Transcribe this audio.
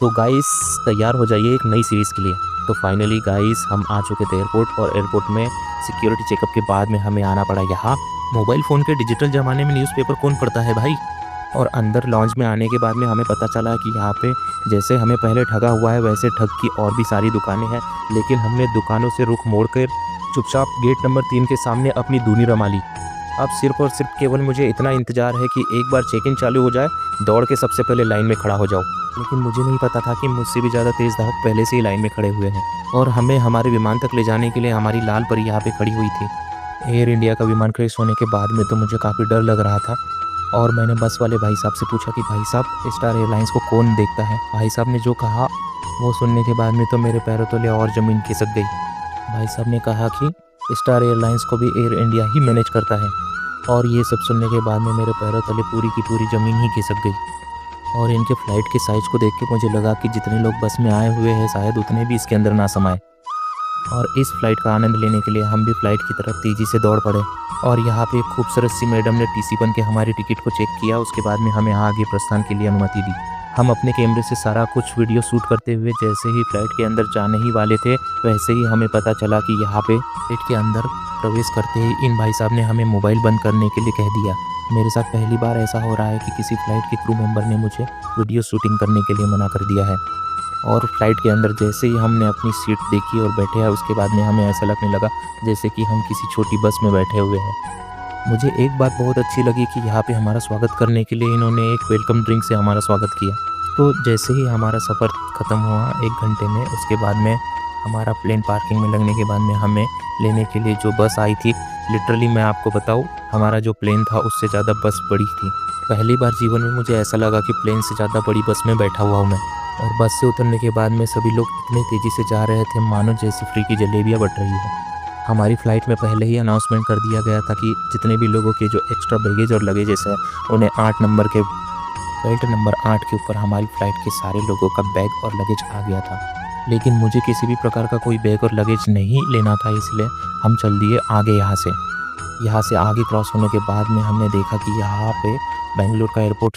तो गाइस तैयार हो जाइए एक नई सीरीज़ के लिए। तो फाइनली गाइस हम आ चुके थे एयरपोर्ट, और एयरपोर्ट में सिक्योरिटी चेकअप के बाद में हमें आना पड़ा यहाँ। मोबाइल फ़ोन के डिजिटल ज़माने में न्यूज़पेपर कौन पढ़ता है भाई। और अंदर लॉन्च में आने के बाद में हमें पता चला कि यहाँ पे जैसे हमें पहले ठगा हुआ है वैसे ठग की और भी सारी दुकानें हैं, लेकिन हमने दुकानों से रुख मोड़ कर चुपचाप गेट नंबर 3 के सामने अपनी दूनी रमा ली। अब सिर्फ और सिर्फ केवल मुझे इतना इंतज़ार है कि एक बार चेक इन चालू हो जाए, दौड़ के सबसे पहले लाइन में खड़ा हो जाऊँ। लेकिन मुझे नहीं पता था कि मुझसे भी ज़्यादा तेज़ धावक पहले से ही लाइन में खड़े हुए हैं, और हमें हमारे विमान तक ले जाने के लिए हमारी लाल परी यहाँ पे खड़ी हुई थी। एयर इंडिया का विमान क्रैश होने के बाद में तो मुझे काफ़ी डर लग रहा था, और मैंने बस वाले भाई साहब से पूछा कि भाई साहब स्टार एयरलाइंस को कौन देखता है। भाई साहब ने जो कहा वो सुनने के बाद में तो मेरे पैरों तले और ज़मीन खिसक गई। भाई साहब ने कहा कि स्टार एयरलाइंस को भी एयर इंडिया ही मैनेज करता है, और ये सब सुनने के बाद में मेरे पैरों तले पूरी की पूरी ज़मीन ही खिसक गई। और इनके फ़्लाइट के साइज़ को देख के मुझे लगा कि जितने लोग बस में आए हुए हैं शायद उतने भी इसके अंदर ना समाए। और इस फ़्लाइट का आनंद लेने के लिए हम भी फ़्लाइट की तरफ तेज़ी से दौड़ पड़े। और यहाँ पे एक खूबसूरत सी मैडम ने टीसी बन के हमारी टिकट को चेक किया। उसके बाद में हमें आगे प्रस्थान के लिए अनुमति दी। हम अपने कैमरे से सारा कुछ वीडियो शूट करते हुए जैसे ही फ़्लाइट के अंदर जाने ही वाले थे, वैसे ही हमें पता चला कि यहाँ पे फ़्लाइट के अंदर प्रवेश करते ही इन भाई साहब ने हमें मोबाइल बंद करने के लिए कह दिया। मेरे साथ पहली बार ऐसा हो रहा है कि किसी फ़्लाइट के क्रू मेंबर ने मुझे वीडियो शूटिंग करने के लिए मना कर दिया है। और फ्लाइट के अंदर जैसे ही हमने अपनी सीट देखी और बैठे हैं, उसके बाद में हमें ऐसा लगने लगा जैसे कि हम किसी छोटी बस में बैठे हुए हैं। मुझे एक बात बहुत अच्छी लगी कि यहाँ पे हमारा स्वागत करने के लिए इन्होंने एक वेलकम ड्रिंक से हमारा स्वागत किया। तो जैसे ही हमारा सफ़र ख़त्म हुआ 1 घंटे में, उसके बाद में हमारा प्लेन पार्किंग में लगने के बाद में हमें लेने के लिए जो बस आई थी, लिटरली मैं आपको बताऊँ हमारा जो प्लेन था उससे ज़्यादा बस बड़ी थी। पहली बार जीवन में मुझे ऐसा लगा कि प्लेन से ज़्यादा बड़ी बस में बैठा हुआ हूँ मैं। और बस से उतरने के बाद में सभी लोग इतने तेज़ी से जा रहे थे मानो जैसे फ्री की जलेबियाँ बट रही है। हमारी फ़्लाइट में पहले ही अनाउंसमेंट कर दिया गया था कि जितने भी लोगों के जो एक्स्ट्रा बैगेज और लगेजेस है उन्हें 8 नंबर के बेल्ट नंबर 8 के ऊपर हमारी फ़्लाइट के सारे लोगों का बैग और लगेज आ गया था। लेकिन मुझे किसी भी प्रकार का कोई बैग और लगेज नहीं लेना था, इसलिए हम चल दिए आगे। यहाँ से आगे क्रॉस होने के बाद में हमने देखा कि यहाँ पे बेंगलुरु का एयरपोर्ट